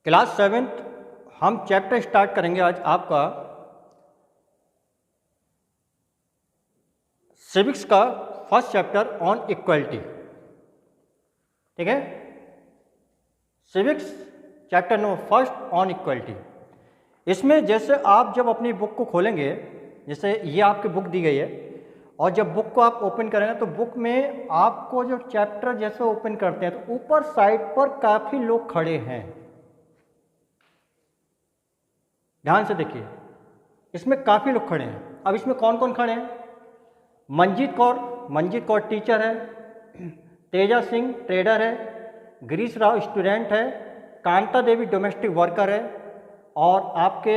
Class 7th हम chapter start करेंगे आज आपका सिविक्स का फर्स्ट चैप्टर ऑन इक्वलिटी। ठीक है, civics chapter number first on equality. इसमें जैसे आप जब अपनी बुक को खोलेंगे, जैसे ये आपकी बुक दी गई है और जब बुक को आप ओपन करेंगे तो बुक में आपको जो चैप्टर जैसे ओपन करते हैं तो ऊपर साइड पर काफ़ी लोग खड़े हैं। ध्यान से देखिए, इसमें काफ़ी लोग खड़े हैं। अब इसमें कौन कौन खड़े हैं? मंजीत कौर टीचर है, तेजा सिंह ट्रेडर है, गिरीश राव स्टूडेंट है, कांता देवी डोमेस्टिक वर्कर है और आपके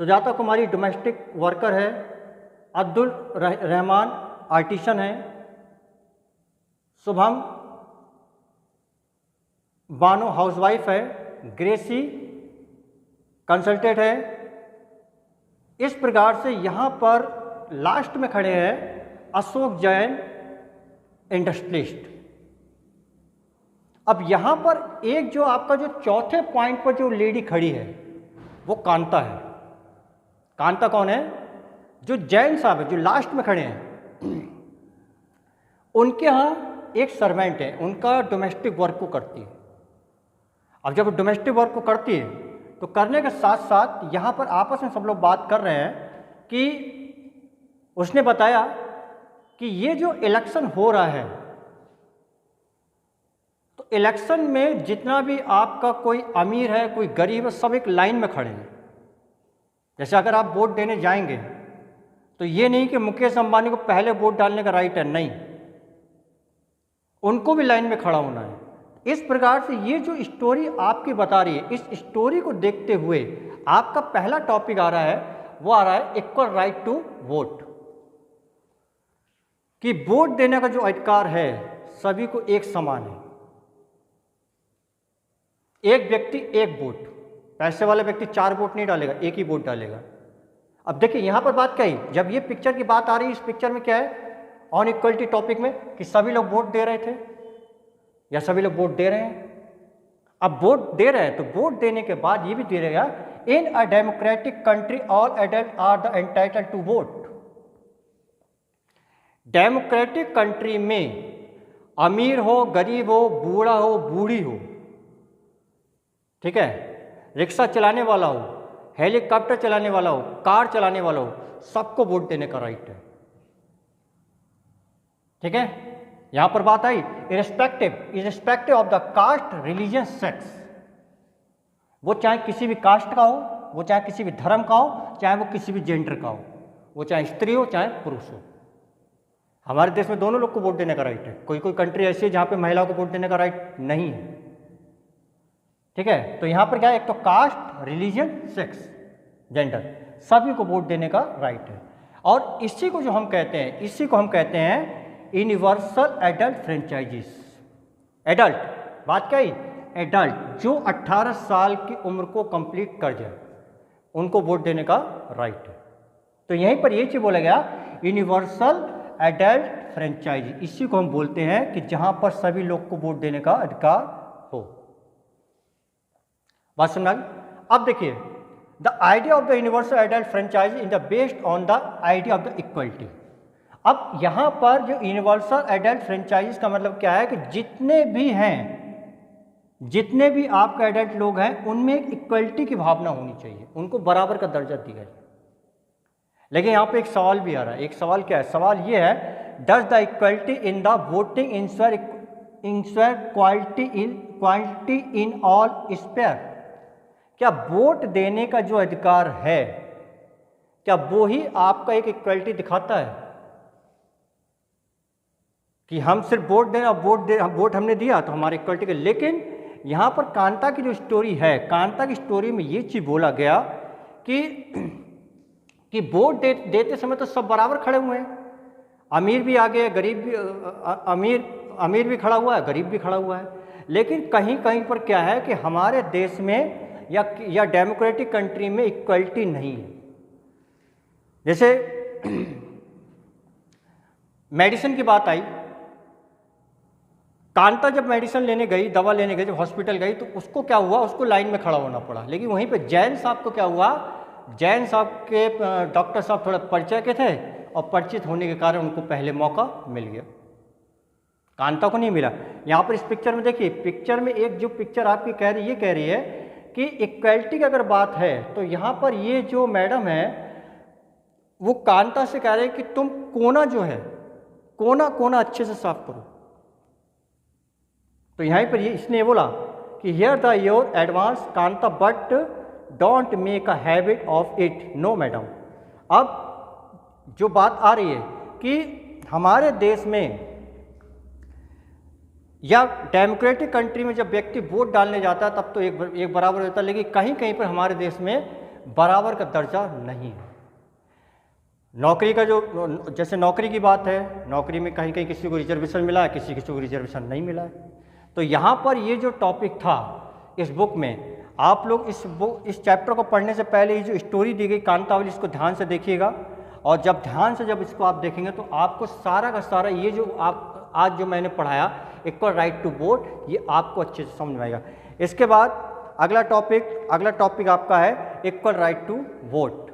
सुजाता कुमारी डोमेस्टिक वर्कर है, अब्दुल रहमान आर्टिशन है, शुभम बानो हाउसवाइफ है, ग्रेसी कंसल्टेंट है। इस प्रकार से यहाँ पर लास्ट में खड़े हैं अशोक जैन इंडस्ट्रियलिस्ट। अब यहाँ पर एक जो आपका जो चौथे पॉइंट पर जो लेडी खड़ी है वो कांता है। कांता कौन है? जो जैन साहब है जो लास्ट में खड़े हैं, उनके यहाँ एक सर्वेंट है, उनका डोमेस्टिक वर्क को करती है। अब जब डोमेस्टिक वर्क को करती है तो करने के साथ साथ यहाँ पर आपस में सब लोग बात कर रहे हैं कि उसने बताया कि ये जो इलेक्शन हो रहा है तो इलेक्शन में जितना भी आपका कोई अमीर है कोई गरीब है सब एक लाइन में खड़े हैं। जैसे अगर आप वोट देने जाएंगे तो ये नहीं कि मुकेश अंबानी को पहले वोट डालने का राइट है, नहीं, उनको भी लाइन में खड़ा होना है। इस प्रकार से ये जो स्टोरी आपकी बता रही है, इस स्टोरी को देखते हुए आपका पहला टॉपिक आ रहा है, वो आ रहा है इक्वल राइट टू वोट। कि वोट देने का जो अधिकार है सभी को एक समान है। एक व्यक्ति एक वोट, पैसे वाला व्यक्ति 4 वोट नहीं डालेगा, एक ही वोट डालेगा। अब देखिए यहाँ पर बात क्या है, जब ये पिक्चर की बात आ रही है, इस पिक्चर में क्या है ऑन इक्वलिटी टॉपिक में कि सभी लोग वोट दे रहे थे या सभी लोग वोट दे रहे हैं। अब वोट दे रहे हैं तो वोट देने के बाद ये भी दे रहेगा in a democratic country all adult are the entitled to vote. Democratic country में अमीर हो गरीब हो बूढ़ा हो बूढ़ी हो, ठीक है, रिक्शा चलाने वाला हो, हेलीकॉप्टर चलाने वाला हो, कार चलाने वाला हो, सबको वोट देने का राइट है। ठीक है, यहां पर बात आई irrespective of the caste religion sex. वो चाहे किसी भी कास्ट का हो, वो चाहे किसी भी धर्म का हो, चाहे वो किसी भी जेंडर का हो, वो चाहे स्त्री हो चाहे पुरुष हो। हमारे देश में दोनों लोग को वोट देने का राइट है। कोई कोई कंट्री ऐसी है जहां पे महिलाओं को वोट देने का राइट नहीं है। ठीक है, तो यहां पर क्या है, एक तो कास्ट रिलीजन सेक्स जेंडर सभी को वोट देने का राइट है। और इसी को जो हम कहते हैं, इसी को हम कहते हैं यूनिवर्सल एडल्ट फ्रेंचाइजीज। एडल्ट बात क्या है, एडल्ट जो 18 साल की उम्र को कंप्लीट कर जाए उनको वोट देने का राइट है। तो यहीं पर ये चीज बोला गया यूनिवर्सल एडल्ट फ्रेंचाइजी, इसी को हम बोलते हैं कि जहां पर सभी लोग को वोट देने का अधिकार हो। बात समझ आ गई? अब देखिए the idea of the universal adult franchise in the based on the idea of the equality. अब यहाँ पर जो यूनिवर्सल एडल्ट फ्रेंचाइज का मतलब क्या है कि जितने भी हैं, जितने भी आपके एडल्ट लोग हैं उनमें एक इक्वलिटी की भावना होनी चाहिए, उनको बराबर का दर्जा दिया जाए। लेकिन यहाँ पे एक सवाल भी आ रहा है। एक सवाल क्या है? सवाल ये है, does the equality in the voting ensure quality in all sphere. क्या वोट देने का जो अधिकार है क्या वो ही आपका एक इक्वलिटी दिखाता है कि हम सिर्फ वोट देना, वोट हमने दिया तो हमारे इक्वलिटी के। लेकिन यहाँ पर कांता की जो स्टोरी है, कांता की स्टोरी में ये चीज़ बोला गया कि वोट देते समय तो सब बराबर खड़े हुए हैं। अमीर भी आगे है, गरीब भी, अमीर भी खड़ा हुआ है, गरीब भी खड़ा हुआ है। लेकिन कहीं कहीं पर क्या है कि हमारे देश में या डेमोक्रेटिक कंट्री में इक्वलिटी नहीं है। जैसे मेडिसिन की बात आई, कांता जब मेडिसिन लेने गई, दवा लेने गई, जब हॉस्पिटल गई, तो उसको क्या हुआ, उसको लाइन में खड़ा होना पड़ा। लेकिन वहीं पे जैन साहब को क्या हुआ, जैन साहब के डॉक्टर साहब थोड़ा परिचय के थे और परिचित होने के कारण उनको पहले मौका मिल गया, कांता को नहीं मिला। यहाँ पर इस पिक्चर में देखिए, पिक्चर में एक जो पिक्चर आपकी कह रही है कि इक्वलिटी की अगर बात है, तो यहाँ पर ये जो मैडम है वो कांता से कह रहे हैं कि तुम कोना जो है, कोना कोना अच्छे से साफ करो। तो यहाँ पर ये इसने बोला कि here the your advance Kanta but don't make a habit of it. No madam. अब जो बात आ रही है कि हमारे देश में या डेमोक्रेटिक कंट्री में जब व्यक्ति वोट डालने जाता है तब तो एक बराबर होता है, लेकिन कहीं कहीं पर हमारे देश में बराबर का दर्जा नहीं है। नौकरी का जो, जैसे नौकरी की बात है, नौकरी में कहीं कहीं किसी को रिजर्वेशन मिला है, किसी को रिजर्वेशन नहीं मिला है। तो यहाँ पर ये जो टॉपिक था इस बुक में, आप लोग इस चैप्टर को पढ़ने से पहले ये जो स्टोरी दी गई कांतावली, इसको ध्यान से देखिएगा। और जब ध्यान से जब इसको आप देखेंगे तो आपको सारा का सारा ये जो आप आज जो मैंने पढ़ाया इक्वल राइट टू वोट, ये आपको अच्छे से समझ में आएगा। इसके बाद अगला टॉपिक आपका है इक्वल राइट टू वोट।